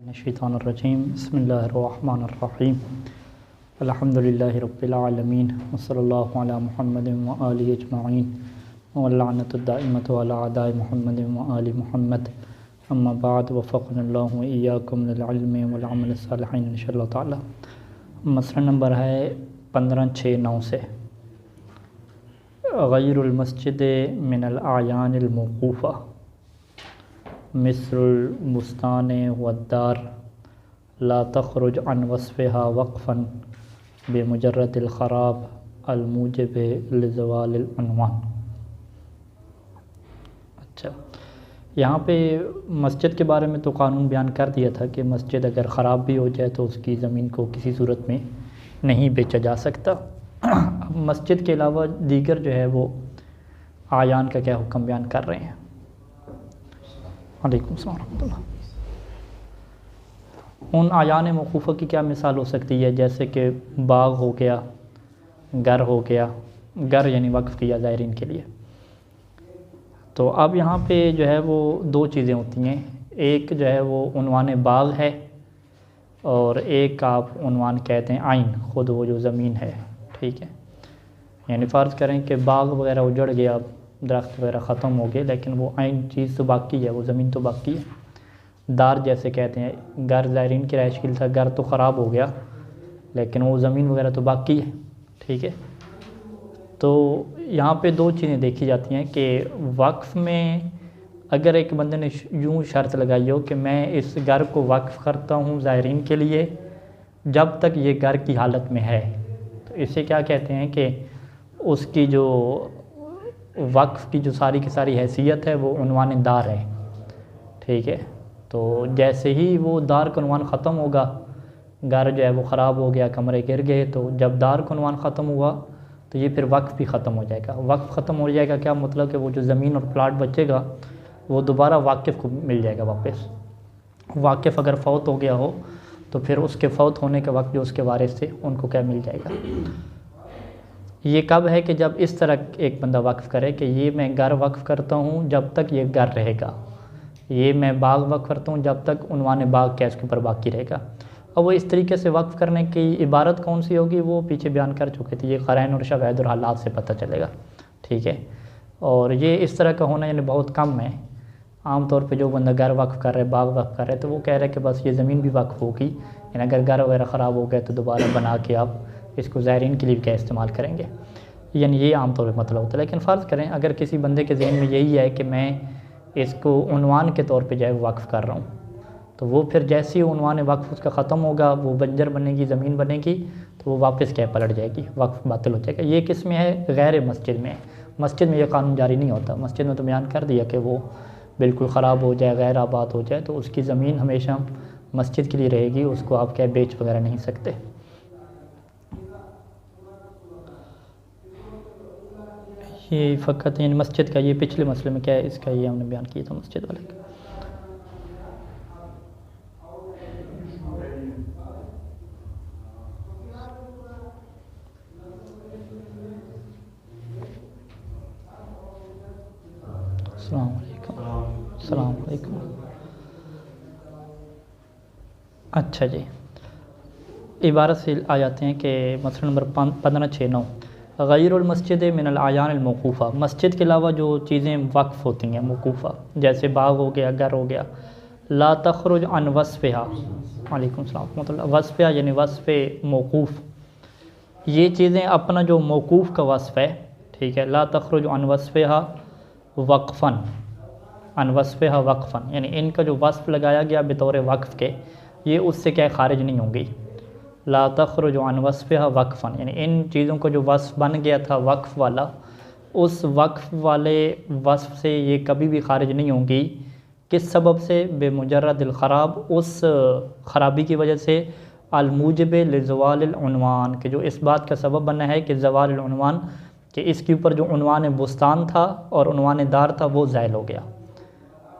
الشیطان الرجیم بسم اللہ الرحمن الرحیم الحمدللہ رب العالمین وصلی اللہ علی محمد وآلہ اجمعین واللعنۃ الدائمۃ علی اعداء محمد وآل محمد اما بعد وفقنا اللہ وإیاکم للعلم والعمل الصالحین انشاءاللہ تعالی۔ مسئلہ نمبر ہے 1569 سے غیر المسجد من الاعیان الموقوفہ مثل البستان والدار لا تخرج عن وصفها وقفا بمجرد الخراب الموجب لزوال العنوان۔ اچھا، یہاں پہ مسجد کے بارے میں تو قانون بیان کر دیا تھا کہ مسجد اگر خراب بھی ہو جائے تو اس کی زمین کو کسی صورت میں نہیں بیچا جا سکتا۔ اب مسجد کے علاوہ دیگر جو ہے وہ اعیان کا کیا حکم بیان کر رہے ہیں۔ وعلیکم السلام ورحمۃ اللہ۔ ان اعیان موقوفہ کی کیا مثال ہو سکتی ہے؟ جیسے کہ باغ ہو گیا، گھر ہو گیا، گھر یعنی وقف کیا زائرین کے لیے۔ تو اب یہاں پہ جو ہے وہ دو چیزیں ہوتی ہیں، ایک جو ہے وہ عنوان باغ ہے اور ایک آپ عنوان کہتے ہیں عین، خود وہ جو زمین ہے، ٹھیک ہے۔ یعنی فرض کریں کہ باغ وغیرہ اجڑ گیا، درخت وغیرہ ختم ہو گئے، لیکن وہ عین چیز تو باقی ہے، وہ زمین تو باقی ہے۔ دار جیسے کہتے ہیں، گھر زائرین کی رہائش کے لیے تھا، گھر تو خراب ہو گیا لیکن وہ زمین وغیرہ تو باقی ہے، ٹھیک ہے۔ تو یہاں پہ دو چیزیں دیکھی جاتی ہیں کہ وقف میں اگر ایک بندے نے یوں شرط لگائی ہو کہ میں اس گھر کو وقف کرتا ہوں زائرین کے لیے جب تک یہ گھر کی حالت میں ہے، تو اسے کیا کہتے ہیں کہ اس کی جو وقف کی جو ساری کی ساری حیثیت ہے وہ عنوان دار ہے، ٹھیک ہے۔ تو جیسے ہی وہ دار کا عنوان ختم ہوگا، گھر جو ہے وہ خراب ہو گیا، کمرے گر گئے، تو جب دار کا عنوان ختم ہوا تو یہ پھر وقف بھی ختم ہو جائے گا۔ وقف ختم ہو جائے گا کیا مطلب کہ وہ جو زمین اور پلاٹ بچے گا وہ دوبارہ واقف کو مل جائے گا واپس۔ واقف اگر فوت ہو گیا ہو تو پھر اس کے فوت ہونے کے وقت جو اس کے وارث تھے ان کو کیا مل جائے گا۔ یہ کب ہے کہ جب اس طرح ایک بندہ وقف کرے کہ یہ میں گھر وقف کرتا ہوں جب تک یہ گھر رہے گا، یہ میں باغ وقف کرتا ہوں جب تک عنوان باغ کیا اس کے اوپر باقی رہے گا۔ اب وہ اس طریقے سے وقف کرنے کی عبارت کون سی ہوگی وہ پیچھے بیان کر چکے تھے، یہ قرائن اور شواہد اور حالات سے پتہ چلے گا، ٹھیک ہے۔ اور یہ اس طرح کا ہونا یعنی بہت کم ہے۔ عام طور پہ جو بندہ گھر وقف کر رہے، باغ وقف کر رہے، تو وہ کہہ رہے کہ بس یہ زمین بھی وقف ہوگی، یعنی اگر گھر وغیرہ خراب ہو گئے تو دوبارہ بنا کے آپ اس کو زائرین کے لیے کیا استعمال کریں گے، یعنی یہ عام طور پہ مطلب ہوتا ہے۔ لیکن فرض کریں اگر کسی بندے کے ذہن میں یہی ہے کہ میں اس کو عنوان کے طور پہ جو ہے وقف کر رہا ہوں، تو وہ پھر جیسے ہی عنوان وقف اس کا ختم ہوگا، وہ بنجر بنے گی، زمین بنے گی، تو وہ واپس کیا پلٹ جائے گی، وقف باطل ہو جائے گا۔ یہ کس میں ہے؟ غیر مسجد میں ہے۔ مسجد میں یہ قانون جاری نہیں ہوتا۔ مسجد میں تو بیان کر دیا کہ وہ بالکل خراب ہو جائے، غیر آباد ہو جائے تو اس کی زمین ہمیشہ مسجد کے لیے رہے گی، اس کو آپ کیا بیچ وغیرہ نہیں سکتے۔ یہ فقط یعنی مسجد کا، یہ پچھلے مسئلے میں کیا ہے اس کا یہ ہم نے بیان کیا تھا مسجد والے کا۔ السلام علیکم۔ السلام علیکم۔ اچھا جی، عبارت سے آ جاتے ہیں کہ مسئلہ نمبر 1569 غیر المسجد من الاعیان الموقوفہ، مسجد کے علاوہ جو چیزیں وقف ہوتی ہیں موقوفہ، جیسے باغ ہو گیا، گھر ہو گیا، لا تخرج عن وصفها، وعلیکم السلام ورحمۃ اللہ، وصفها یعنی وصف موقوف، یہ چیزیں اپنا جو موقوف کا وصف ہے، ٹھیک ہے، لا تخرج عن وصفها وقفا، عن وصفها وقفا، یعنی ان کا جو وصف لگایا گیا بطور وقف کے، یہ اس سے کیا خارج نہیں ہوں گی۔ لا تخرج عن وصفها وقفا، یعنی ان چیزوں کا جو وصف بن گیا تھا وقف والا، اس وقف والے وصف سے یہ کبھی بھی خارج نہیں ہوں گی۔ کس سبب سے؟ بمجرد الخراب، اس خرابی کی وجہ سے، الموجب لزوال العنوان، کہ جو اس بات کا سبب بنا ہے کہ زوال العنوان، کہ اس کے اوپر جو عنوان بستان تھا اور عنوان دار تھا وہ زائل ہو گیا،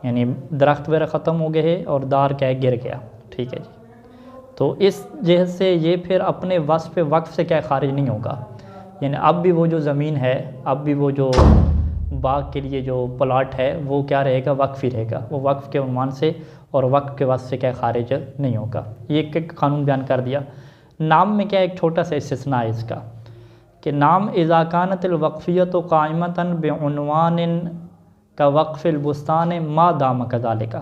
یعنی درخت وغیرہ ختم ہو گئے اور دار کیا گر گیا، ٹھیک ہے جی۔ تو اس جہت سے یہ پھر اپنے وصف وقف سے کیا خارج نہیں ہوگا، یعنی اب بھی وہ جو زمین ہے، اب بھی وہ جو باغ کے لیے جو پلاٹ ہے وہ کیا رہے گا، وقف ہی رہے گا، وہ وقف کے عنوان سے اور وقف کے واسطے کیا خارج نہیں ہوگا. یہ ایک قانون بیان کر دیا. نام میں کیا ایک چھوٹا سا استثناء ہے اس کا کہ نام اذا كانت الوقفیۃ قائمۃ بعنوان كوقف البستان ما دام كذلك،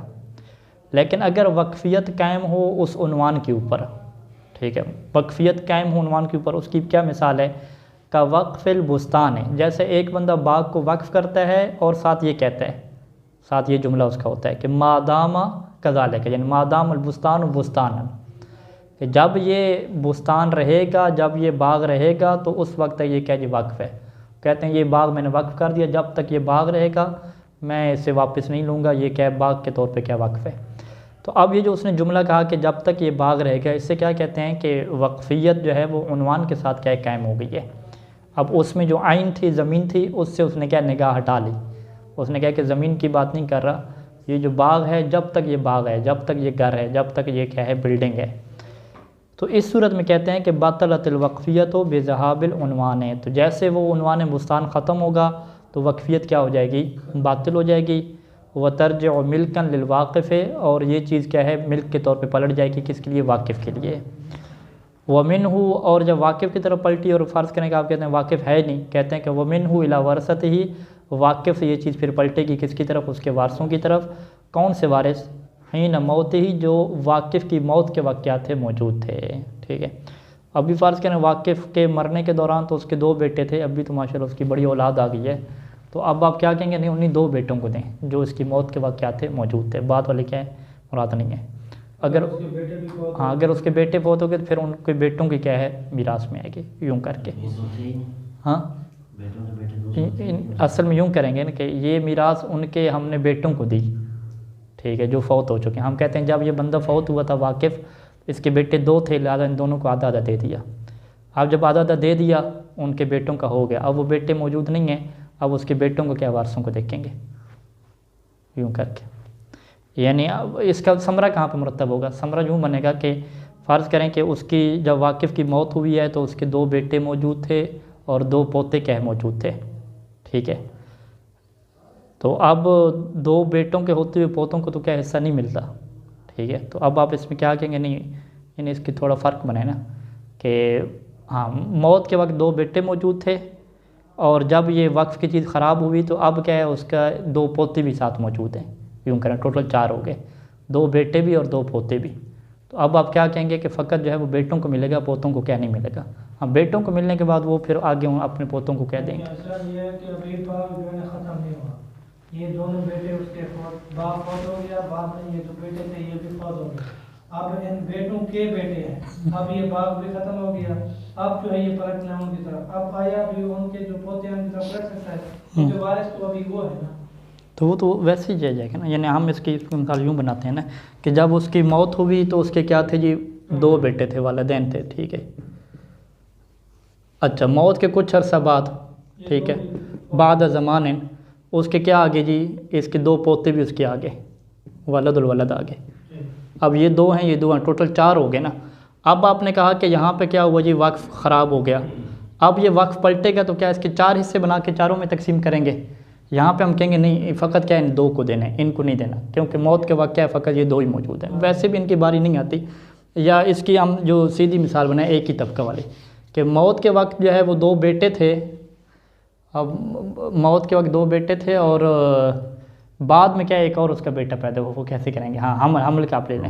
لیکن اگر وقفیت قائم ہو اس عنوان کے اوپر، ٹھیک ہے، وقفیت قائم ہو عنوان کے اوپر، اس کی کیا مثال ہے؟ کا وقف البستان ہے، جیسے ایک بندہ باغ کو وقف کرتا ہے اور ساتھ یہ کہتا ہے، ساتھ یہ جملہ اس کا ہوتا ہے کہ ما دام کذالک، یعنی ما دام البستان بستانا، کہ جب یہ بستان رہے گا، جب یہ باغ رہے گا تو اس وقت تک یہ کیا جی وقف ہے. کہتے ہیں یہ باغ میں نے وقف کر دیا، جب تک یہ باغ رہے گا میں اسے واپس نہیں لوں گا، یہ کیا باغ کے طور پہ کیا وقف ہے. تو اب یہ جو اس نے جملہ کہا کہ جب تک یہ باغ رہے گا، اس سے کیا کہتے ہیں کہ وقفیت جو ہے وہ عنوان کے ساتھ کیا قائم ہو گئی ہے. اب اس میں جو عین تھی، زمین تھی، اس سے اس نے کیا نگاہ ہٹا لی. اس نے کہا کہ زمین کی بات نہیں کر رہا، یہ جو باغ ہے جب تک یہ باغ ہے، جب تک یہ گھر ہے، جب تک یہ کیا ہے بلڈنگ ہے. تو اس صورت میں کہتے ہیں کہ باطلت الوقفیت و بذہاب العنوان ہے. تو جیسے وہ عنوان بستان ختم ہوگا تو وقفیت کیا ہو جائے گی؟ باطل ہو جائے گی. وترجع ملکا للواقف، اور یہ چیز کیا ہے ملک کے طور پہ پلٹ جائے گی، کس کے لیے؟ واقف کے لیے. ومنہ، اور جب واقف کی طرف پلٹی اور فرض کریں کہ آپ کہتے ہیں واقف ہے نہیں، کہتے ہیں کہ ومنہ الی ورثتہ، واقف سے یہ چیز پھر پلٹے گی کس کی طرف؟ اس کے وارثوں کی طرف. کون سے وارث؟ حین موت ہی، جو واقف کی موت کے وقت کیا تھے؟ موجود تھے. ٹھیک ہے. ابھی فرض کریں واقف کے مرنے کے دوران تو اس کے 2 بیٹے تھے، ابھی تو ماشاءاللہ اس کی بڑی اولاد آ گئی ہے، تو اب آپ کیا کہیں گے؟ نہیں، انہیں 2 بیٹوں کو دیں جو اس کی موت کے وقت کیا تھے؟ موجود تھے. بعد والے کیا ہے؟ مراد نہیں ہے. اگر اگر اس کے بیٹے فوت ہو گئے تو پھر ان کے بیٹوں کی کیا ہے؟ میراث میں آئے گی. یوں کر کے ہاں اصل میں یوں کریں گے نا کہ یہ میراث ان کے ہم نے بیٹوں کو دی، ٹھیک ہے، جو فوت ہو چکے ہیں. ہم کہتے ہیں جب یہ بندہ فوت ہوا تھا واقف، اس کے بیٹے 2 تھے، لہٰذا ان دونوں کو آدھا آدھا دے دیا. اب جب آدھا آدھا دے دیا ان کے بیٹوں کا ہو گیا، اب وہ بیٹے موجود نہیں ہیں، اب اس کے بیٹوں کو کیا وارثوں کو دیکھیں گے یوں کر کے. یعنی اس کا ثمرہ کہاں پہ مرتب ہوگا؟ ثمرہ یوں بنے گا کہ فرض کریں کہ اس کی جب واقف کی موت ہوئی ہے تو اس کے 2 بیٹے موجود تھے اور 2 پوتے کیا موجود تھے. ٹھیک ہے. تو اب 2 بیٹوں کے ہوتے ہوئے پوتوں کو تو کیا حصہ نہیں ملتا. ٹھیک ہے. تو اب آپ اس میں کیا کہیں گے؟ نہیں، یعنی اس کی تھوڑا فرق بنے نا کہ ہاں موت کے وقت 2 بیٹے موجود تھے، اور جب یہ وقف کی چیز خراب ہوئی تو اب کیا ہے اس کا 2 پوتے بھی ساتھ موجود ہیں. یوں کریں ٹوٹل 4 ہو گئے، 2 بیٹے بھی اور 2 پوتے بھی. تو اب آپ کیا کہیں گے کہ فقط جو ہے وہ بیٹوں کو ملے گا، پوتوں کو کیا نہیں ملے گا. ہاں بیٹوں کو ملنے کے بعد وہ پھر آگے اپنے پوتوں کو کہہ دیں گے. یہ ہے کہ ابھی باغ جو ہے ختم نہیں ہوا، یہ دونوں بیٹے اس کے باغ فوت ہو گیا، بعد میں یہ جو بیٹے تھے یہ بھی فوت ہو گئے. اب ان بیٹوں کے بیٹے ہیں، اب یہ باغ بھی ختم ہو گیا، اب جو ہے یہ پلٹنا ان کی طرف. اب آیا بھی ان کے جو پوتے ہیں ان کی طرف پلٹ سکتا ہے، جو وارث تو ابھی وہ ہے نا. تو وہ تو ویسے ہی جائے گا نا. یعنی ہم اس کی مثال یوں بناتے ہیں نا کہ جب اس کی موت ہوئی تو اس کے کیا تھے جی؟ 2 بیٹے تھے، والدین تھے. ٹھیک ہے. اچھا، موت کے کچھ عرصہ بعد، ٹھیک ہے، بعد زمان اس کے کیا آگے جی؟ اس کے 2 پوتے بھی اس کے آگے، ولد الولد آگے. اب یہ 2 ہیں، یہ 2 ہیں، ٹوٹل 4 ہو گئے نا. اب آپ نے کہا کہ یہاں پہ کیا ہوا جی؟ وقف خراب ہو گیا. اب یہ وقف پلٹے گا تو کیا اس کے 4 حصے بنا کے 4 میں تقسیم کریں گے؟ یہاں پہ ہم کہیں گے نہیں، فقط کیا ان 2 کو دینا ہے، ان کو نہیں دینا، کیونکہ موت کے وقت کیا ہے فقط یہ 2 ہی موجود ہیں. ویسے بھی ان کی باری نہیں آتی. یا اس کی ہم جو سیدھی مثال بنائیں ایک ہی طبقہ والے، کہ موت کے وقت جو ہے وہ 2 بیٹے تھے. اب موت کے وقت 2 بیٹے تھے اور بعد میں کیا ایک اور اس کا بیٹا پیدا ہوا. وہ کیسے کریں گے؟ ہاں حمل کا آپ لے لیں.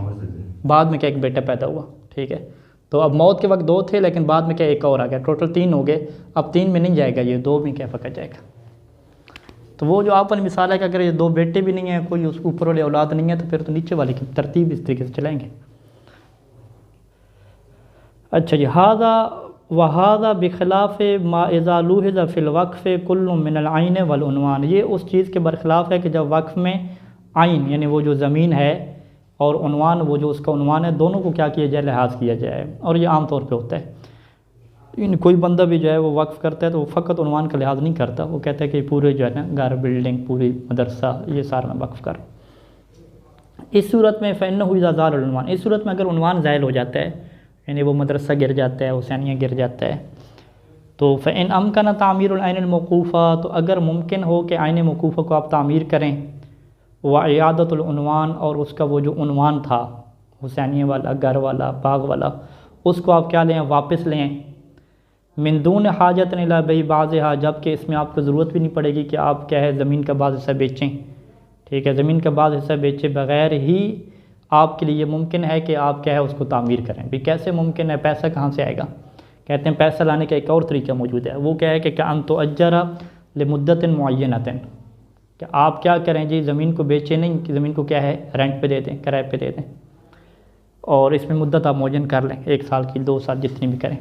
بعد میں کیا ایک بیٹا پیدا ہوا. ٹھیک ہے. تو اب موت کے وقت 2 تھے لیکن بعد میں کیا ایک اور آ گیا، ٹوٹل 3 ہو گئے. اب 3 میں نہیں جائے گا، یہ 2 میں کیا پکڑ جائے گا. تو وہ جو آپ نے مثال ہے کہ اگر یہ 2 بیٹے بھی نہیں ہیں، کوئی اس اوپر والے اولاد نہیں ہے، تو پھر تو نیچے والے کی ترتیب اس طریقے سے چلائیں گے. اچھا جی، ھذا وھذا بخلاف ما اذا لوحظ فی الوقف کل من العین والعنوان. یہ اس چیز کے برخلاف ہے کہ جب وقف میں عین یعنی وہ جو زمین ہے اور عنوان وہ جو اس کا عنوان ہے، دونوں کو کیا کیا جائے؟ لحاظ کیا جائے. اور یہ عام طور پہ ہوتا ہے. کوئی بندہ بھی جو ہے وہ وقف کرتا ہے تو وہ فقط عنوان کا لحاظ نہیں کرتا، وہ کہتا ہے کہ پورے جو ہے نا گھر، بلڈنگ، پوری مدرسہ، یہ سارا میں وقف کروں. اس صورت میں فإنه اذا زال العنوان، اس صورت میں اگر عنوان زائل ہو جاتا ہے، یعنی وہ مدرسہ گر جاتا ہے، حسینیہ گر جاتا ہے، تو فإن أمكن تعمیر العین الموقوفہ، تو اگر ممکن ہو کہ عین موقوفہ کو آپ تعمیر کریں، وعیادۃ العنوان، اور اس کا وہ جو عنوان تھا حسینیہ والا، گھر والا، باغ والا، اس کو آپ کیا لیں، واپس لیں، من دون حاجت الی بیع بعضھا، جب کہ اس میں آپ کو ضرورت بھی نہیں پڑے گی کہ آپ کیا ہے زمین کا بعض حصہ بیچیں، ٹھیک ہے، زمین کا بعض حصہ بیچے بغیر ہی آپ کے لیے ممکن ہے کہ آپ کیا ہے اس کو تعمیر کریں۔ بھی کیسے ممکن ہے، پیسہ کہاں سے آئے گا؟ کہتے ہیں پیسہ لانے کا ایک اور طریقہ موجود ہے، وہ کیا ہے کہ ان تؤجر لمدت معینۃ، کہ آپ کیا کریں جی، زمین کو بیچیں نہیں، کہ زمین کو کیا ہے رینٹ پہ دے دیں، کرائے پہ دے دیں، اور اس میں مدت آپ معین کر لیں، 1 سال کی، 2 سال، جتنی بھی کریں۔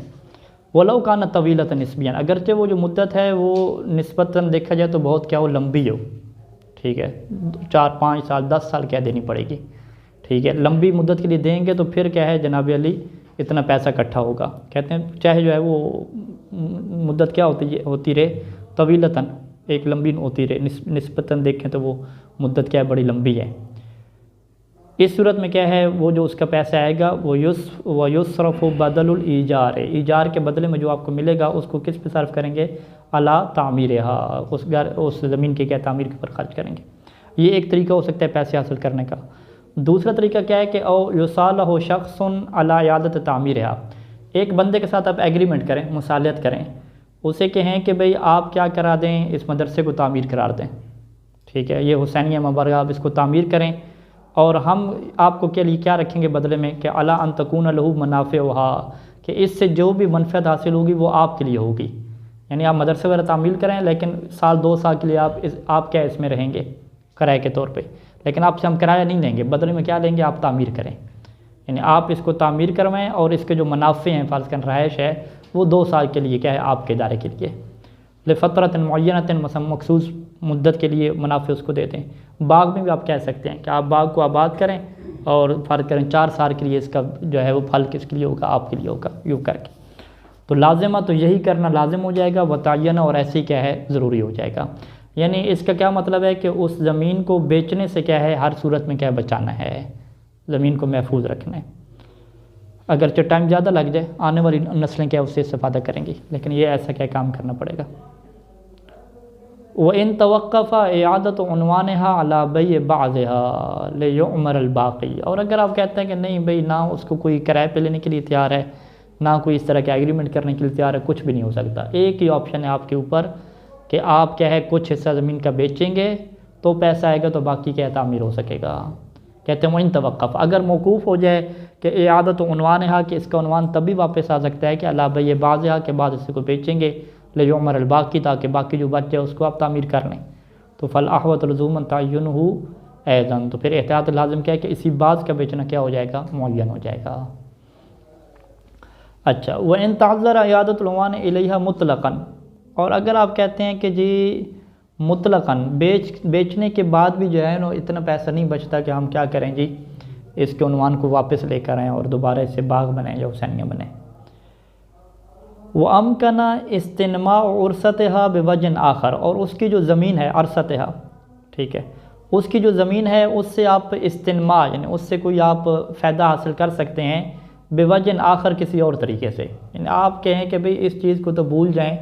وَلَوْ كَانَ طَوِيلَةً نسبیاً، اگرچہ وہ جو مدت ہے وہ نسبتاً دیکھا جائے تو بہت کیا وہ لمبی ہو، ٹھیک ہے، 4 5 سال 10 سال کیا دینی پڑے گی، ٹھیک ہے، لمبی مدت کے لیے دیں گے تو پھر کیا ہے جناب علی اتنا پیسہ اکٹھا ہوگا۔ کہتے ہیں چاہے جو ہے وہ مدت کیا ہوتی رہے طویلتاً، ایک لمبی ہوتی رہے، نسبتاً دیکھیں تو وہ مدت کیا ہے بڑی لمبی ہے۔ اس صورت میں کیا ہے وہ جو اس کا پیسہ آئے گا وہ یصرف بدل الایجار، ایجار کے بدلے میں جو آپ کو ملے گا اس کو کس پہ صرف کریں گے، علی تعمیرہا، اس زمین کے کیا تعمیر کے اوپر خرچ کریں گے۔ یہ ایک طریقہ ہو سکتا ہے پیسے حاصل کرنے کا۔ دوسرا طریقہ کیا ہے کہ او یصالح شخص علی اعادۃ تعمیرہا، ایک بندے کے ساتھ آپ ایگریمنٹ کریں، مصالحت کریں، اسے کہیں کہ بھئی آپ کیا کرا دیں، اس مدرسے کو تعمیر کرا دیں، ٹھیک ہے، یہ حسینیہ مبارکہ آپ اس کو تعمیر کریں، اور ہم آپ کو کے لیے کیا رکھیں گے بدلے میں، کہ اعلیٰ ان تکون لہ منافعھا، کہ اس سے جو بھی منفعت حاصل ہوگی وہ آپ کے لیے ہوگی، یعنی آپ مدرسے وغیرہ تعمیر کریں لیکن 1 2 سال کے لیے آپ کیا اس میں رہیں گے کرائے کے طور پہ، لیکن آپ سے ہم کرایہ نہیں دیں گے، بدلے میں کیا لیں گے، آپ تعمیر کریں، یعنی آپ اس کو تعمیر کروائیں اور اس کے جو منافع ہیں، فرض کریں رہائش ہے، وہ 2 سال کے لیے کیا ہے آپ کے ادارے کے لیے، لفترۃ معینۃ، مخصوص مدت کے لیے منافع اس کو دیتے ہیں۔ باغ میں بھی آپ کہہ سکتے ہیں کہ آپ باغ کو آباد کریں اور فرض کریں 4 سال کے لیے اس کا جو ہے وہ پھل کس کے لیے ہوگا، آپ کے لیے ہوگا، یوں کر کے۔ تو لازمہ تو یہی کرنا لازم ہو جائے گا، وتعینہ اور ایسی کیا ہے ضروری ہو جائے گا، یعنی اس کا کیا مطلب ہے کہ اس زمین کو بیچنے سے کیا ہے ہر صورت میں کیا بچانا ہے، زمین کو محفوظ رکھنا ہے، اگرچہ ٹائم زیادہ لگ جائے، آنے والی نسلیں کیا اس سے استفادہ کریں گی، لیکن یہ ایسا کیا کام کرنا پڑے گا۔ وَإِن تَوَقَّفَ إِعَادَةُ عُنْوَانِهَا عَلَى بَيْعِ بَعْضِهَا لِيُعْمَرَ الْبَاقِي، اور اگر آپ کہتے ہیں کہ نہیں بھئی نہ اس کو کوئی کرائے پہ لینے کے لیے تیار ہے، نہ کوئی اس طرح کے ایگریمنٹ کرنے کے لیے تیار ہے، کچھ بھی نہیں ہو سکتا، ایک ہی آپشن ہے آپ کے اوپر کہ آپ کیا ہے کچھ حصہ زمین کا بیچیں گے تو پیسہ آئے گا، تو باقی کیا تعمیر ہو سکے گا۔ کہتے ہیں وَإِن تَوَقَّفَ، اگر موقوف ہو جائے کہ اعادۃ عنوانہا، کہ اس کا عنوان تب بھی واپس آ سکتا ہے کہ علی بیع بعضھا، کے بعد اس کو بیچیں گے، لیعمر الباقی، تاکہ باقی جو بچ جائے اس کو آپ تعمیر کر لیں، تو فالاحوط لزوما تعینہ ایضاً، تو پھر احتیاط لازم کیا ہے کہ اسی بعض کا بیچنا کیا ہو جائے گا، معین ہو جائے گا۔ اچھا، وَإِن تعذر اعادۃ العنوان الیہا مطلقاً، اور اگر آپ کہتے ہیں کہ جی مطلقاً بیچنے کے بعد بھی جو ہے نا اتنا پیسہ نہیں بچتا کہ ہم کیا کریں جی اس کے عنوان کو واپس لے کر آئیں اور دوبارہ اسے باغ بنائیں یا حسینیہ بنائیں۔ وَأَمْكَنَ اسْتِنْمَاءُ عُرْصَتِهَا بِوَجْهٍ آخر، اور اس کی جو زمین ہے عرصتها، ٹھیک ہے، اس کی جو زمین ہے اس سے آپ استنماء، یعنی اس سے کوئی آپ فائدہ حاصل کر سکتے ہیں، بوجہ آخر، کسی اور طریقے سے، یعنی آپ کہیں کہ بھئی اس چیز کو تو بھول جائیں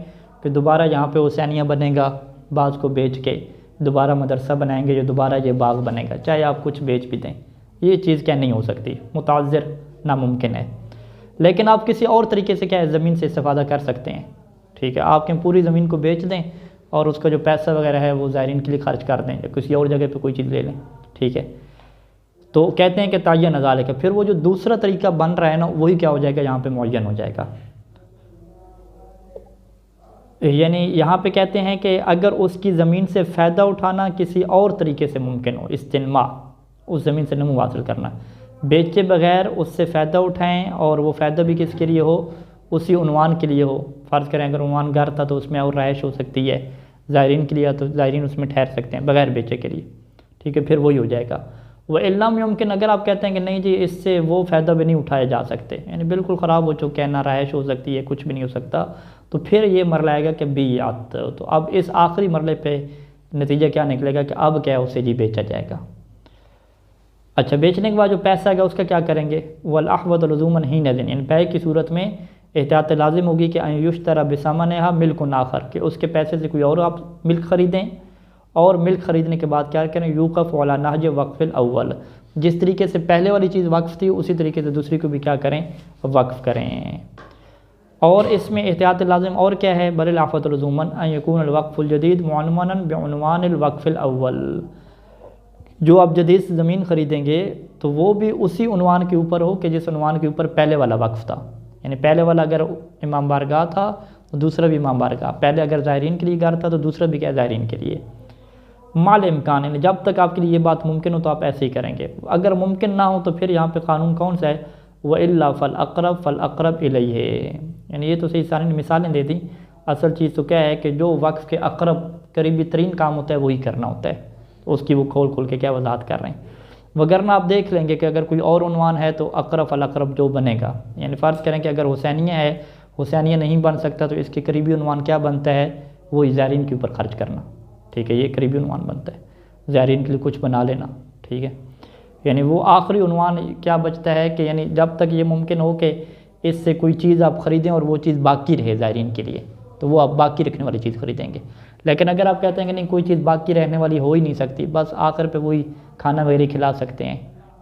کہ دوبارہ یہاں پہ حسینیہ بنے گا، بعض کو بیچ کے دوبارہ مدرسہ بنائیں گے، یا دوبارہ یہ باغ بنے گا، چاہے آپ کچھ بیچ بھی دیں، یہ چیز کیا نہیں ہو سکتی، متعذر، ناممکن ہے۔ لیکن آپ کسی اور طریقے سے کیا ہے زمین سے استفادہ کر سکتے ہیں، ٹھیک ہے، آپ کہیں پوری زمین کو بیچ دیں اور اس کا جو پیسہ وغیرہ ہے وہ زائرین کے لیے خرچ کر دیں، یا کسی اور جگہ پہ کوئی چیز لے لیں، ٹھیک ہے، تو کہتے ہیں کہ تعین ذالک، پھر وہ جو دوسرا طریقہ بن رہا ہے نا وہی کیا ہو جائے گا، یہاں پہ معین ہو جائے گا۔ یعنی یہاں پہ کہتے ہیں کہ اگر اس کی زمین سے فائدہ اٹھانا کسی اور طریقے سے ممکن ہو، استنماء، اس زمین سے نمو حاصل کرنا، بیچے بغیر اس سے فائدہ اٹھائیں، اور وہ فائدہ بھی کس کے لیے ہو، اسی عنوان کے لیے ہو، فرض کریں اگر عنوان گھر تھا تو اس میں اور رہائش ہو سکتی ہے، زائرین کے لیے تو زائرین اس میں ٹھہر سکتے ہیں بغیر بیچے کے لیے، ٹھیک ہے، پھر وہی ہو جائے گا۔ وَإِلَّا مُمْكِنْ، اگر آپ کہتے ہیں کہ نہیں جی اس سے وہ فائدہ بھی نہیں اٹھائے جا سکتے، یعنی بالکل خراب ہو چکے ہیں، نہ رہائش ہو سکتی ہے، کچھ بھی نہیں ہو سکتا، تو پھر یہ مرحلہ آئے گا کہ بیعت، تو اب اس آخری مرحلے پہ نتیجہ کیا نکلے گا کہ اب کیا اسے جی بیچا جائے گا۔ اچھا، بیچنے کے بعد جو پیسہ آئے گا اس کا کیا کریں گے، وَالْأَحْوَطُ لُزُومًا حِينَئِذٍ، یعنی بیع کی صورت میں احتیاط لازم ہوگی کہ أَن يُشْتَرَى بِثَمَنِهَا مِلْكٌ آخر، کہ اس کے پیسے سے کوئی اور آپ ملک خریدیں، اور ملک خریدنے کے بعد کیا کریں، یوقف علی نہج وقف الاول، جس طریقے سے پہلے والی چیز وقف تھی اسی طریقے سے دوسری کو بھی کیا کریں، وقف کریں۔ اور اس میں احتیاط لازم اور کیا ہے، بل العفۃ لزوماً ان یکون الوقف الجدید معنونا بعنوان الوقف الاول، جو آپ جدید زمین خریدیں گے تو وہ بھی اسی عنوان کے اوپر ہو کہ جس عنوان کے اوپر پہلے والا وقف تھا، یعنی پہلے والا اگر امام بارگاہ تھا تو دوسرا بھی امام بارگاہ، پہلے اگر زائرین کے لیے گھر تھا تو دوسرا بھی کیا زائرین کے لیے، مال امکان، یعنی جب تک آپ کے لیے یہ بات ممکن ہو تو آپ ایسے ہی کریں گے، اگر ممکن نہ ہو تو پھر یہاں پہ قانون کون سا ہے، وَإِلَّا فَالْأَقْرَبْ فَالْأَقْرَبْ إِلَيْهِ، یعنی یہ تو صحیح سارے مثالیں دے دیں، اصل چیز تو کیا ہے کہ جو وقف کے اقرب قریبی ترین کام ہوتا ہے وہی کرنا ہوتا ہے، اس کی وہ کھول کے کیا وضاحت کر رہے ہیں، وگرنہ آپ دیکھ لیں گے کہ اگر کوئی اور عنوان ہے تو اقرب فالاقرب جو بنے گا، یعنی فرض کریں کہ اگر حسینیہ ہے، حسینیہ نہیں بن سکتا تو اس کے قریبی عنوان کیا بنتا ہے، وہی زائرین کے اوپر خرچ کرنا، ٹھیک ہے، یہ قریبی عنوان بنتا ہے، زائرین کے لیے کچھ بنا لینا، ٹھیک ہے، یعنی وہ آخری عنوان کیا بچتا ہے کہ یعنی جب تک یہ ممکن ہو کہ اس سے کوئی چیز آپ خریدیں اور وہ چیز باقی رہے زائرین کے لیے تو وہ آپ باقی رکھنے والی چیز خریدیں گے، لیکن اگر آپ کہتے ہیں کہ نہیں کوئی چیز باقی رہنے والی ہو ہی نہیں سکتی، بس آخر پہ وہی کھانا وغیرہ کھلا سکتے ہیں،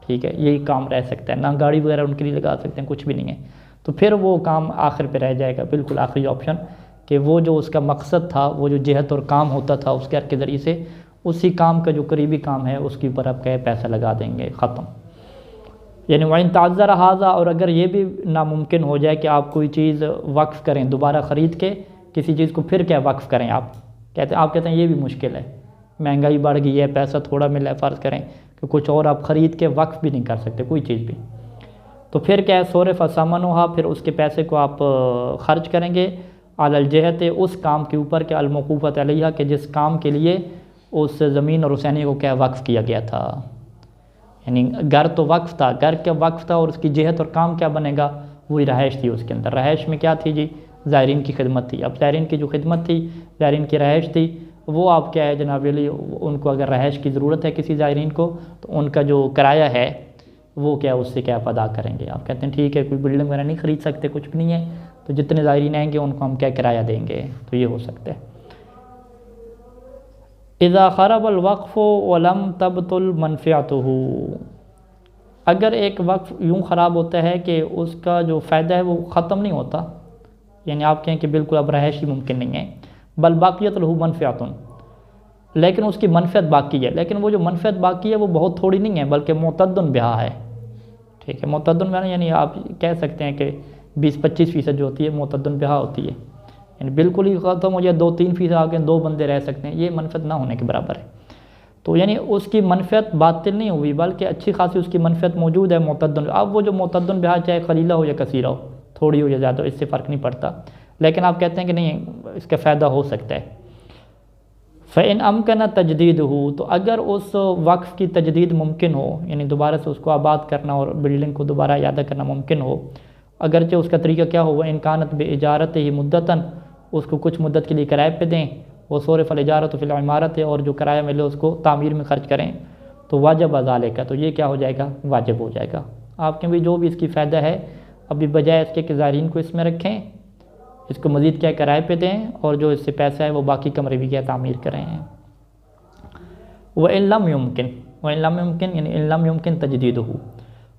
ٹھیک ہے، یہی کام رہ سکتا ہے، نہ گاڑی وغیرہ ان کے لیے لگا سکتے ہیں، کچھ بھی نہیں ہے، تو پھر وہ کام آخر پہ رہ جائے گا، بالکل آخری آپشن، کہ وہ جو اس کا مقصد تھا، وہ جو جہت اور کام ہوتا تھا اس کے ذریعے سے، اسی کام کا جو قریبی کام ہے اس کے اوپر آپ کیا پیسہ لگا دیں گے، ختم۔ یعنی وَإِن تَعَذَّرَ هَذَا، اور اگر یہ بھی ناممکن ہو جائے کہ آپ کوئی چیز وقف کریں، دوبارہ خرید کے کسی چیز کو پھر کیا وقف کریں، آپ کہتے ہیں یہ بھی مشکل ہے، مہنگائی بڑھ گئی ہے، پیسہ تھوڑا ملا ہے، فرض کریں کہ کچھ اور آپ خرید کے وقف بھی نہیں کر سکتے کوئی چیز بھی، تو پھر کیا ہے، صرف ثمنها، پھر اس کے پیسے کو آپ خرچ کریں گے، علی الجہت، اس کام کے اوپر کہ الموقوفۃ علیہا، کہ جس کام کے لیے اس زمین اور حسینیہ کو کیا وقف کیا گیا تھا، یعنی گھر تو وقف تھا، گھر کا وقف تھا اور اس کی جہت اور کام کیا بنے گا، وہی رہائش تھی، اس کے اندر رہائش میں کیا تھی جی، زائرین کی خدمت تھی، اب زائرین کی جو خدمت تھی، زائرین کی رہائش تھی، وہ آپ کیا ہے جناب علی، ان کو اگر رہائش کی ضرورت ہے کسی زائرین کو تو ان کا جو کرایہ ہے وہ کیا اس سے کیا آپ ادا کریں گے، آپ کہتے ہیں ٹھیک ہے کوئی بلڈنگ وغیرہ نہیں خرید سکتے، کچھ بھی نہیں ہے، تو جتنے زائرین آئیں گے ان کو ہم کیا کرایہ دیں گے، تو یہ ہو سکتا ہے۔ اذا خرب الوقف ولم تبطل منفعته، اگر ایک وقف یوں خراب ہوتا ہے کہ اس کا جو فائدہ ہے وہ ختم نہیں ہوتا، یعنی آپ کہیں کہ بالکل اب رہائش ہی ممکن نہیں ہے، بل باقیت له منفعۃ، لیکن اس کی منفعت باقی ہے، لیکن وہ جو منفعت باقی ہے وہ بہت تھوڑی نہیں ہے بلکہ معتد بہا ہے، ٹھیک ہے، معتد بہا یعنی آپ کہہ سکتے ہیں کہ 20-25% جو ہوتی ہے معتد بہا ہوتی ہے، یعنی بالکل ہی ختم ہو جائے، 2-3% آگے 2 بندے رہ سکتے ہیں، یہ منفعت نہ ہونے کے برابر ہے، تو یعنی اس کی منفعت باطل نہیں ہوئی بلکہ اچھی خاصی اس کی منفعت موجود ہے معتد، اب وہ جو معتد بہا چاہے قلیلہ ہو یا کثیرہ ہو، تھوڑی ہو یا زیادہ ہو، اس سے فرق نہیں پڑتا، لیکن آپ کہتے ہیں کہ نہیں اس کا فائدہ ہو سکتا ہے۔ فَإِنْ أَمْكَنَ تَجْدِيدُهُ، تو اگر اس وقف کی تجدید ممکن ہو، یعنی دوبارہ سے اس کو آباد کرنا اور بلڈنگ کو دوبارہ اعادہ کرنا ممکن ہو، اگرچہ اس کا طریقہ کیا ہو، وَإِنْ كَانَتْ بِإِجَارَتِهِ مُدَّةً، اس کو کچھ مدت کے لیے کرائے پہ دیں، وہ صورف الإجارة فی العمارت، اور جو کرایہ ملے اس کو تعمیر میں خرچ کریں، تو واجب ذالک، تو یہ کیا ہو جائے گا، واجب ہو جائے گا، آپ کے بھی جو بھی اس کی فائدہ ہے، ابھی بجائے اس کے کہ زائرین کو اس میں رکھیں، اس کو مزید کیا کرائے پہ دیں، اور جو اس سے پیسہ ہے وہ باقی کمرے بھی کیا تعمیر کریں۔ وَإِن لَمْ يُمْكِن، یعنی إِن لَمْ يُمْكِن تَجْدِيدُهُ،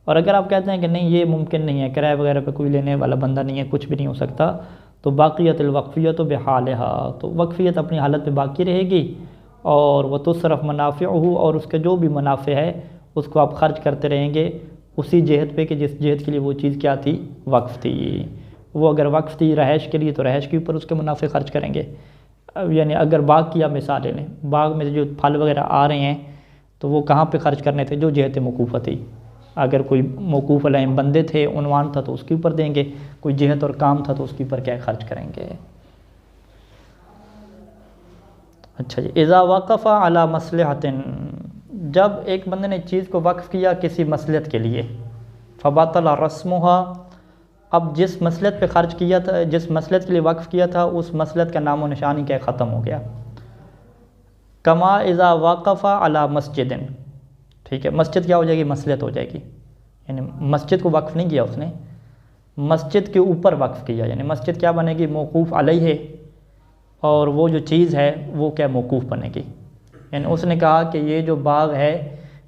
اور اگر آپ کہتے ہیں کہ نہیں یہ ممکن نہیں ہے، کرایہ وغیرہ پہ کوئی لینے والا بندہ نہیں ہے، کچھ بھی نہیں ہو سکتا، تو باقیت الوقفیت بحالہا، تو وقفیت اپنی حالت پہ باقی رہے گی، اور وہ تصرف منافعہ، اور اس کے جو بھی منافع ہے اس کو آپ خرچ کرتے رہیں گے اسی جہت پہ کہ جس جہت کے لیے وہ چیز کیا تھی، وقف تھی، وہ اگر وقف تھی رہائش کے لیے تو رہائش کے اوپر اس کے منافع خرچ کریں گے، یعنی اگر باغ کی آپ مثالیں لیں، باغ میں جو پھل وغیرہ آ رہے ہیں تو وہ کہاں پہ خرچ کرنے تھے، جو جہت موقوفہ تھی، اگر کوئی موقوف علیہ بندے تھے، عنوان تھا تو اس کے اوپر دیں گے، کوئی جہت اور کام تھا تو اس کے اوپر کیا خرچ کریں گے۔ اچھا جی، اذا وقف علی مصلحۃ، جب ایک بندے نے چیز کو وقف کیا کسی مصلحت کے لیے، فبطل رسمها، اب جس مصلحت پہ خرچ کیا تھا، جس مصلحت کے لیے وقف کیا تھا، اس مصلحت کا نام و نشانی کیا ختم ہو گیا۔ کما اذا وقف علی مسجد، ٹھیک ہے، مسجد کیا ہو جائے گی، مصلحت ہو جائے گی، یعنی مسجد کو وقف نہیں کیا اس نے، مسجد کے اوپر وقف کیا، یعنی مسجد کیا بنے گی، موقوف علیہ، اور وہ جو چیز ہے وہ کیا موقوف بنے گی، یعنی اس نے کہا کہ یہ جو باغ ہے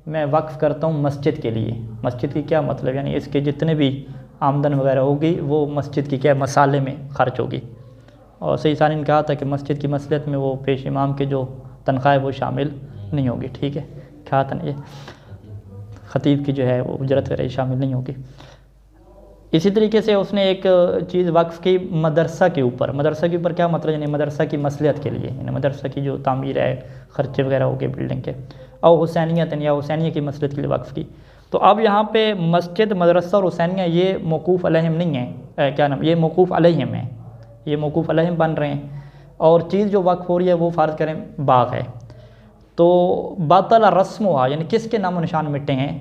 میں وقف کرتا ہوں مسجد کے لیے. مسجد کی کیا مطلب؟ یعنی اس کے جتنے بھی آمدن وغیرہ ہوگی وہ مسجد کی کیا مسالے میں خرچ ہوگی. اور صحیح ثانی نے کہا تھا کہ مسجد کی مصلحت میں وہ پیش امام کے جو تنخواہ ہے وہ شامل نہیں ہوگی. ٹھیک ہے، کہا تھا نا یہ خطیب کی جو ہے وہ اجرت وغیرہ شامل نہیں ہوگی. اسی طریقے سے اس نے ایک چیز وقف کی مدرسہ کے اوپر. مدرسہ کے اوپر کیا مطلب؟ یعنی مدرسہ کی مصلحت کے لیے، یعنی مدرسہ کی جو تعمیر ہے، خرچے وغیرہ ہو گئے بلڈنگ کے. اور حسینیت یا حسینیہ کی مصلحت کے لیے وقف کی. تو اب یہاں پہ مسجد، مدرسہ اور حسینیہ یہ موقوف علیہم نہیں ہیں، کیا نام، یہ موقوف علیہم ہیں، یہ موقوف علیہم بن رہے ہیں. اور چیز جو وقف ہو رہی ہے وہ فرض کریں باغ ہے. تو باطل رسم ہوا، یعنی کس کے نام و نشان مٹے ہیں؟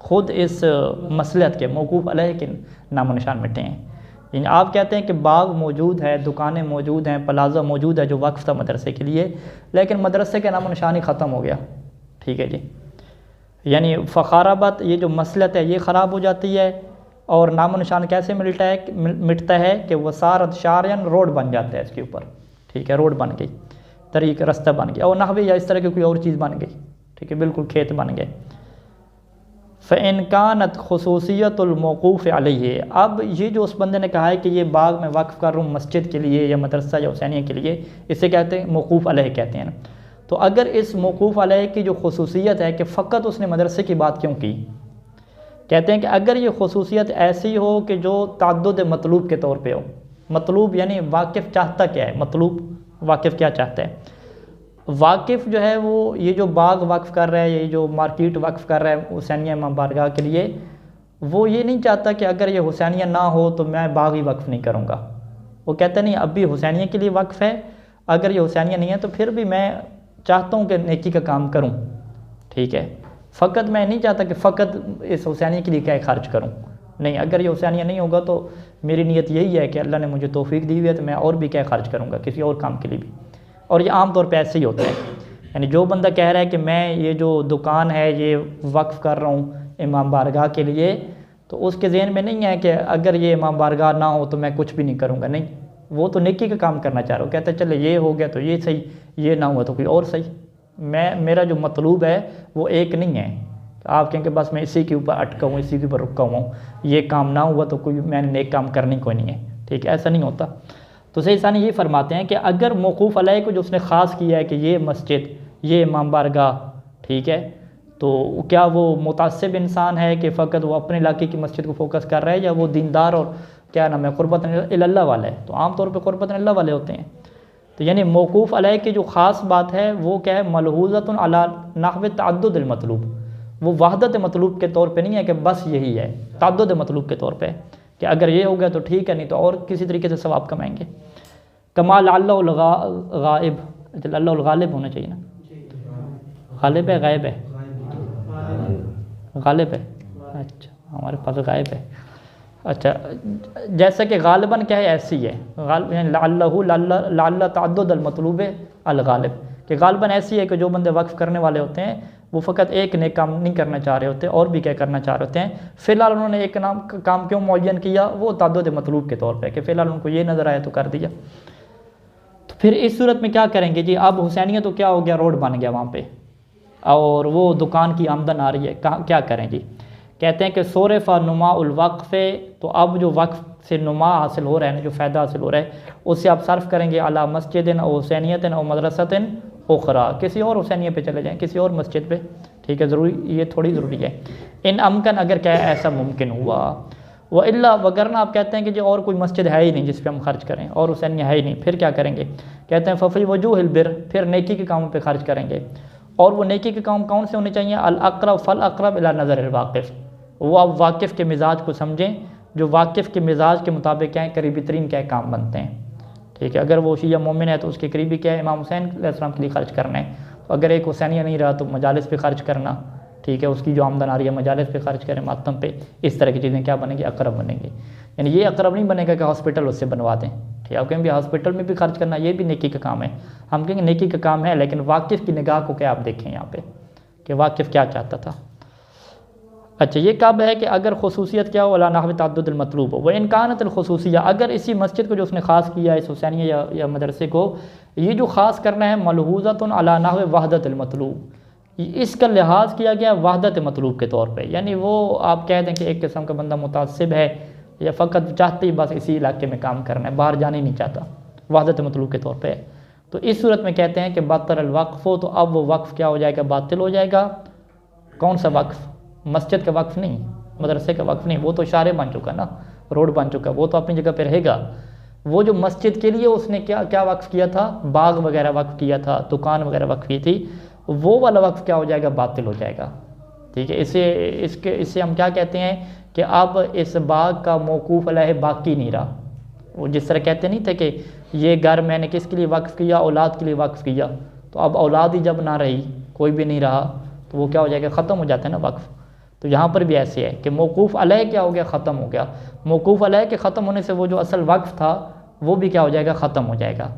خود اس مصلحت کے موقوف علیہ کے نام و نشان مٹے ہیں. یعنی آپ کہتے ہیں کہ باغ موجود ہے، دکانیں موجود ہیں، پلازہ موجود ہے جو وقف تھا مدرسے کے لیے، لیکن مدرسے کے نام و نشان ہی ختم ہو گیا. ٹھیک ہے جی، یعنی فخارآباد یہ جو مصلحت ہے یہ خراب ہو جاتی ہے. اور نام و نشان کیسے مٹتا ہے کہ وسارت شارین، روڈ بن جاتا ہے اس کے اوپر. ٹھیک ہے، روڈ بن گئی، طریق رستہ بن گیا، اور نحوی یا اس طرح کی کوئی اور چیز بن گئی. ٹھیک ہے، بالکل کھیت بن گئے. فَإِنْ كَانَتْ خصوصیت الموقوف علیہ. اب یہ جو اس بندے نے کہا ہے کہ یہ باغ میں وقف کر رہا ہوں مسجد کے لیے یا مدرسہ یا حسینیہ کے لیے، اسے کہتے ہیں موقوف علیہ کہتے ہیں. تو اگر اس موقوف علیہ کی جو خصوصیت ہے کہ فقط اس نے مدرسے کی بات کیوں کی؟ کہتے ہیں کہ اگر یہ خصوصیت ایسی ہو کہ جو تعدد مطلوب کے طور پہ ہو. مطلوب یعنی واقف چاہتا کیا ہے؟ مطلوب واقف کیا چاہتا ہے؟ واقف جو ہے وہ یہ جو باغ وقف کر رہا ہے، یہ جو مارکیٹ وقف کر رہا ہے حسینیہ امام بارگاہ کے لیے، وہ یہ نہیں چاہتا کہ اگر یہ حسینیہ نہ ہو تو میں باغ ہی وقف نہیں کروں گا. وہ کہتا نہیں، اب بھی حسینیہ کے لیے وقف ہے، اگر یہ حسینیہ نہیں ہے تو پھر بھی میں چاہتا ہوں کہ نیکی کا کام کروں. ٹھیک ہے، فقط میں نہیں چاہتا کہ فقط اس حسینیہ کے لیے کیا خرچ کروں. نہیں، اگر یہ حسینیہ نہیں ہوگا تو میری نیت یہی ہے کہ اللہ نے مجھے توفیق دی ہوئی ہے تو میں اور بھی کیا خرچ کروں گا کسی اور کام کے لیے بھی. اور یہ عام طور پہ ایسے ہی ہوتا ہے. یعنی جو بندہ کہہ رہا ہے کہ میں یہ جو دکان ہے یہ وقف کر رہا ہوں امام بارگاہ کے لیے، تو اس کے ذہن میں نہیں ہے کہ اگر یہ امام بارگاہ نہ ہو تو میں کچھ بھی نہیں کروں گا. نہیں، وہ تو نیکی کا کام کرنا چاہ رہا ہوں. کہتا ہے چلے یہ ہو گیا تو یہ صحیح، یہ نہ ہوا تو کوئی اور صحیح. میرا جو مطلوب ہے وہ ایک نہیں ہے. آپ کہیں کہ بس میں اسی کے اوپر اٹکا ہوں، اسی کے اوپر رکا ہوا ہوں، یہ کام نہ ہوا تو کوئی میں نے نیک کام کرنی کوئی نہیں ہے. ٹھیک ہے، ایسا نہیں ہوتا. تو صحیح ثانی یہ فرماتے ہیں کہ اگر موقوف علیہ کو جو اس نے خاص کیا ہے کہ یہ مسجد، یہ امام بارگاہ، ٹھیک ہے، تو کیا وہ متعصب انسان ہے کہ فقط وہ اپنے علاقے کی مسجد کو فوکس کر رہا ہے، یا وہ دیندار اور کیا نام ہے قربت اللہ والا ہے؟ تو عام طور پہ قربت اللہ والے ہوتے ہیں. تو یعنی موقوف علیہ کی جو خاص بات ہے وہ کیا ہے؟ ملحوظۃ علی نحو تعدد المطلوب. وہ وحدت مطلوب کے طور پہ نہیں ہے کہ بس یہی ہے، تعدد مطلوب کے طور پہ کہ اگر یہ ہو گیا تو ٹھیک ہے، نہیں تو اور کسی طریقے سے ثواب کمائیں گے. کمال اللہ غائب، اللہ الغالب ہونا چاہیے نا. غالب ہے غائب ہے؟ غالب ہے. اچھا، ہمارے پاس غائب ہے. اچھا، جیسا کہ غالباً کیا ہے ایسی ہے، یعنی لعل تعدد المطلوب الغالب، کہ غالباً ایسی ہے کہ جو بندے وقف کرنے والے ہوتے ہیں وہ فقط ایک نیک کام نہیں کرنا چاہ رہے ہوتے، اور بھی کیا کرنا چاہ رہے ہوتے ہیں. فی الحال انہوں نے ایک کام کیوں معین کیا؟ وہ تعدد مطلوب کے طور پہ کہ فی الحال ان کو یہ نظر آیا تو کر دیا. تو پھر اس صورت میں کیا کریں گے جی؟ اب حسینیہ تو کیا ہو گیا؟ روڈ بن گیا وہاں پہ، اور وہ دکان کی آمدن آ رہی ہے، کیا کریں جی؟ کہتے ہیں کہ صرف نما الوقف. تو اب جو وقف سے نما حاصل ہو رہا ہے نا، جو فائدہ حاصل ہو رہا ہے، اس سے آپ صرف کریں گے علی مسجد او حسینیت او مدرسۃ اخرى، کسی اور حسینیہ پہ چلے جائیں، کسی اور مسجد پہ. ٹھیک ہے، ضروری، یہ تھوڑی ضروری ہے. ان امکن، اگر کیا ہے ایسا ممکن ہوا. وَإِلَّا، وگرنہ آپ کہتے ہیں کہ جی اور کوئی مسجد ہے ہی نہیں جس پہ ہم خرچ کریں، اور حسینیہ ہے ہی نہیں، پھر کیا کریں گے؟ کہتے ہیں ففی وجوہ البر، پھر نیکی کے کاموں پہ خرچ کریں گے. اور وہ نیکی کے کام کون سے ہونے چاہیے؟ الاقرب فالاقرب الی نظر الواقف. وہ آپ واقف کے مزاج کو سمجھیں، جو واقف کے مزاج کے مطابق کیا ہے قریبی ترین کیا کام بنتے ہیں. ٹھیک ہے، اگر وہ شیعہ مومن ہے تو اس کے قریبی کیا ہے امام حسین علیہ السلام کے لیے خرچ کرنا ہے. تو اگر ایک حسینیہ نہیں رہا تو مجالس پہ خرچ کرنا. ٹھیک ہے، اس کی جو آمدن آ رہی ہے مجالس پہ خرچ کریں، ماتم پہ، اس طرح کی چیزیں کیا بنیں گی؟ اقرب بنیں گی. یعنی یہ اقرب نہیں بنے گا کہ ہاسپٹل اس سے بنوا دیں. ٹھیک ہے، آپ کہیں گے ہاسپٹل میں بھی خرچ کرنا، یہ بھی نیکی کا کام ہے. ہم کہیں گے نیکی کا کام ہے، لیکن واقف کی نگاہ کو کیا آپ دیکھیں یہاں پہ کہ واقف کیا چاہتا تھا. اچھا یہ کب ہے کہ اگر خصوصیت کیا ہو علی نحو تعدد المطلوب ہو، وہ امکانت الخصوصیہ، اگر اسی مسجد کو جو اس نے خاص کیا ہے اس حسینیہ یا مدرسے کو، یہ جو خاص کرنا ہے ملحوظۃ علی نحو وحدت المطلوب، اس کا لحاظ کیا گیا وحدت مطلوب کے طور پہ، یعنی وہ آپ کہہ دیں کہ ایک قسم کا بندہ متعصب ہے یا فقط چاہتے ہی بس اسی علاقے میں کام کرنا ہے، باہر جانا ہی نہیں چاہتا، وحدت مطلوب کے طور پہ ہے، تو اس صورت میں کہتے ہیں کہ بطل الوقف ہو، تو اب وہ وقف کیا ہو جائے گا، باطل ہو جائے گا۔ کون سا وقف؟ مسجد کا وقف نہیں، مدرسے کا وقف نہیں، وہ تو شارع بن چکا نا، روڈ بن چکا، وہ تو اپنی جگہ پہ رہے گا۔ وہ جو مسجد کے لیے اس نے کیا وقف کیا تھا، باغ وغیرہ وقف کیا تھا، دکان وغیرہ وقف کی تھی، وہ والا وقف کیا ہو جائے گا، باطل ہو جائے گا، ٹھیک ہے۔ اس سے ہم کیا کہتے ہیں کہ اب اس باغ کا موقوف علیہ باقی نہیں رہا، وہ جس طرح کہتے نہیں تھے کہ یہ گھر میں نے کس کے لیے وقف کیا، اولاد کے لیے وقف کیا، تو اب اولاد ہی جب نہ رہی، کوئی بھی نہیں رہا، تو وہ کیا ہو جائے گا، ختم ہو جاتا ہے نا وقف۔ تو یہاں پر بھی ایسے ہے کہ موقوف علیہ کیا ہو گیا، ختم ہو گیا، موقوف علیہ کے ختم ہونے سے وہ جو اصل وقف تھا وہ بھی کیا ہو جائے گا، ختم ہو جائے گا،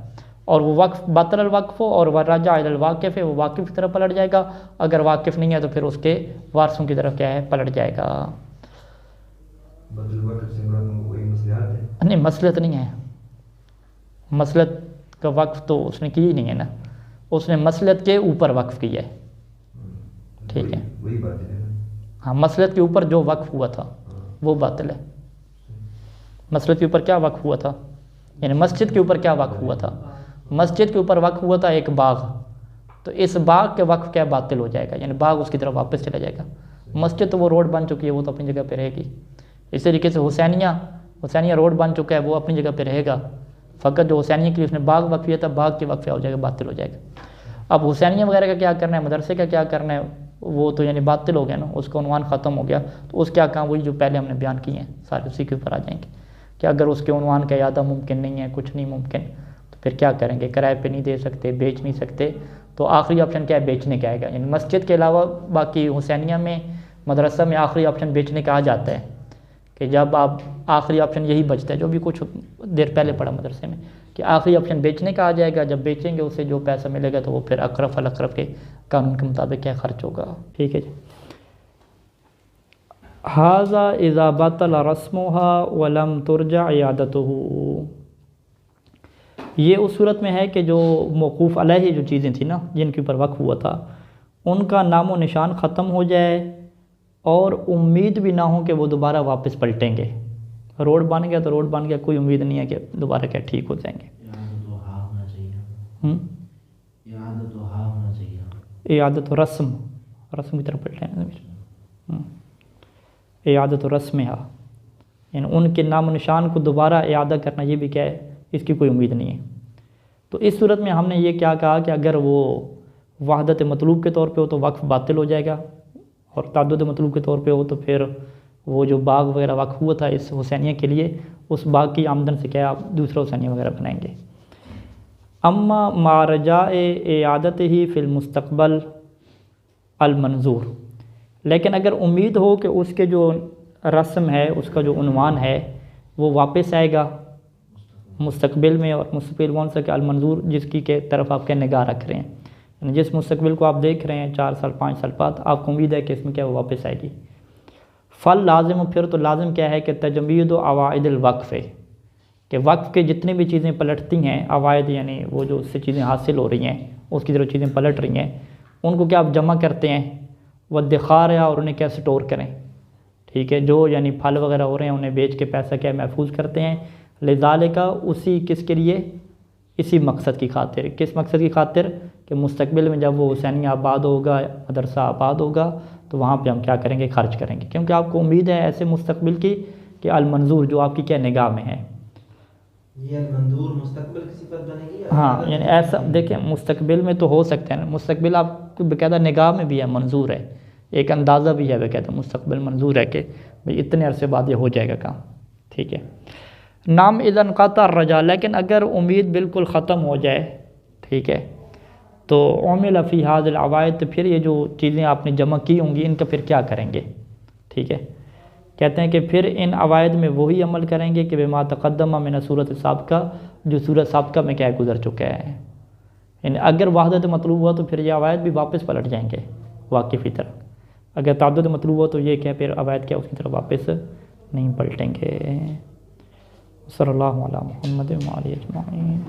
اور وہ وقف باطل الوقف ہو، اور رجع الی الواقف ہے، وہ واقف کی طرف پلٹ جائے گا، اگر واقف نہیں ہے تو پھر اس کے وارثوں کی طرف کیا ہے، پلٹ جائے گا۔ بدل وقف سے وہی مسئلات ہے؟ نہیں مسلط نہیں ہے، مسلط کا وقف تو اس نے کی ہی نہیں ہے نا، اس نے مسلط کے اوپر وقف کیا ہے، ٹھیک ہے، وہی بات ہے نا، ہاں مسلط کے اوپر جو وقف ہوا تھا وہ باطل ہے۔ مسلط کے اوپر کیا وقف ہوا تھا، یعنی مسجد کے اوپر کیا وقف ہوا تھا، مسجد کے اوپر وقف ہوا تھا ایک باغ، تو اس باغ کے وقف کیا باطل ہو جائے گا، یعنی باغ اس کی طرف واپس چلا جائے گا۔ مسجد تو وہ روڈ بن چکی ہے، وہ تو اپنی جگہ پہ رہے گی۔ اس طریقے سے حسینیہ روڈ بن چکا ہے، وہ اپنی جگہ پہ رہے گا، فقط جو حسینیہ کے لیے اس نے باغ وقف کیا تھا، باغ کے وقف کیا ہو جائے گا، باطل ہو جائے گا۔ اب حسینیہ وغیرہ کا کیا کرنا ہے، مدرسے کا کیا کرنا ہے، وہ تو یعنی باطل ہو گیا نا، اس کا عنوان ختم ہو گیا، تو اس کیا کام، وہی جو پہلے ہم نے بیان کیے ہیں سارے اسی کے اوپر آ جائیں گے، کہ اگر اس کے عنوان کا اعادہ ممکن نہیں ہے، کچھ نہیں ممکن، تو پھر کیا کریں گے، کرائے پہ نہیں دے سکتے، بیچ نہیں سکتے، تو آخری آپشن کیا ہے، بیچنے کا آئے گا، یعنی مسجد کے علاوہ باقی حسینیہ میں مدرسہ میں آخری آپشن بیچنے کا آ جاتا ہے، کہ جب آپ آخری آپشن یہی بچتا ہے، جو بھی کچھ دیر پہلے پڑھا مدرسے میں، کہ آخری آپشن بیچنے کا آ جائے گا، جب بیچیں گے اسے جو پیسہ ملے گا تو وہ پھر اقرب فالاقرب کے قانون کے مطابق کیا خرچ ہوگا، ٹھیک ہے جی۔ ھذا اذا بطل رسمها ولم ترجع عیادته، یہ اس صورت میں ہے کہ جو موقوف علیہ جو چیزیں تھیں نا، جن کے اوپر وقف ہوا تھا، ان کا نام و نشان ختم ہو جائے اور امید بھی نہ ہو کہ وہ دوبارہ واپس پلٹیں گے۔ روڈ بن گیا تو روڈ بن گیا، کوئی امید نہیں ہے کہ دوبارہ کیا ٹھیک ہو جائیں گے۔ اعادت و رسم کی طرف پلٹیں گے، اعادت و رسم ہے، یعنی ان کے نام و نشان کو دوبارہ اعادہ کرنا، یہ بھی کیا ہے، اس کی کوئی امید نہیں ہے۔ تو اس صورت میں ہم نے یہ کیا کہا کہ اگر وہ وحدت مطلوب کے طور پہ ہو تو وقف باطل ہو جائے گا، اور تعدد مطلوب کے طور پہ ہو تو پھر وہ جو باغ وغیرہ وقف ہوا تھا اس حسینیہ کے لیے، اس باغ کی آمدن سے کیا آپ دوسرا حسینیہ وغیرہ بنائیں گے۔ اما مع رجاء اعادتہ فی المستقبل المنظور، لیکن اگر امید ہو کہ اس کے جو رسم ہے، اس کا جو عنوان ہے وہ واپس آئے گا مستقبل میں، اور مستقبل کون سا کہ المنظور، جس کی کے طرف آپ کے نگاہ رکھ رہے ہیں، یعنی جس مستقبل کو آپ دیکھ رہے ہیں 4 سال 5 سال بعد، آپ کو امید ہے کہ اس میں کیا وہ واپس آئے گی۔ فل لازم، پھر تو لازم کیا ہے کہ تجمید و عوائد الوقف ہے، کہ وقف کے جتنی بھی چیزیں پلٹتی ہیں، عوائد یعنی وہ جو اس سے چیزیں حاصل ہو رہی ہیں، اس کی طرف چیزیں پلٹ رہی ہیں، ان کو کیا آپ جمع کرتے ہیں، وادخار ہے، اور انہیں کیا سٹور کریں، ٹھیک ہے، جو یعنی پھل وغیرہ ہو رہے ہیں انہیں بیچ کے پیسہ کیا محفوظ کرتے ہیں، لذالک، اسی کس کے لیے، اسی مقصد کی خاطر۔ کس مقصد کی خاطر؟ کہ مستقبل میں جب وہ حسینیہ آباد ہوگا، مدرسہ آباد ہوگا، تو وہاں پہ ہم کیا کریں گے، خرچ کریں گے، کیونکہ آپ کو امید ہے ایسے مستقبل کی کہ المنظور، جو آپ کی کیا نگاہ میں ہے۔ یہ المنظور مستقبل کی صفت بنے گی؟ ہاں، یعنی ایسا دیکھیں، مستقبل میں تو ہو سکتے ہیں، مستقبل آپ کو باقاعدہ نگاہ میں بھی ہے، منظور ہے، ایک اندازہ بھی ہے باقاعدہ، مستقبل منظور ہے کہ بھئی اتنے عرصے بعد یہ ہو جائے گا کام، ٹھیک ہے۔ نام اذا انقطع الرجاء، لیکن اگر امید بالکل ختم ہو جائے، ٹھیک ہے، تو عمل فی ھذی العوائد، تو پھر یہ جو چیزیں آپ نے جمع کی ہوں گی ان کا پھر کیا کریں گے، ٹھیک ہے۔ کہتے ہیں کہ پھر ان عوائد میں وہی عمل کریں گے کہ بما تقدم من صورت سابقہ، جو صورت سابقہ میں کیا گزر چکا ہے، یعنی اگر وحدت مطلوب ہوا تو پھر یہ عوائد بھی واپس پلٹ جائیں گے واقف کی طرف، اگر تعدد مطلوب ہو تو یہ کہ پھر عوائد کیا اس کی طرف واپس نہیں پلٹیں گے۔ صلی اللہ علیہ محمد و آلہ اجمعین۔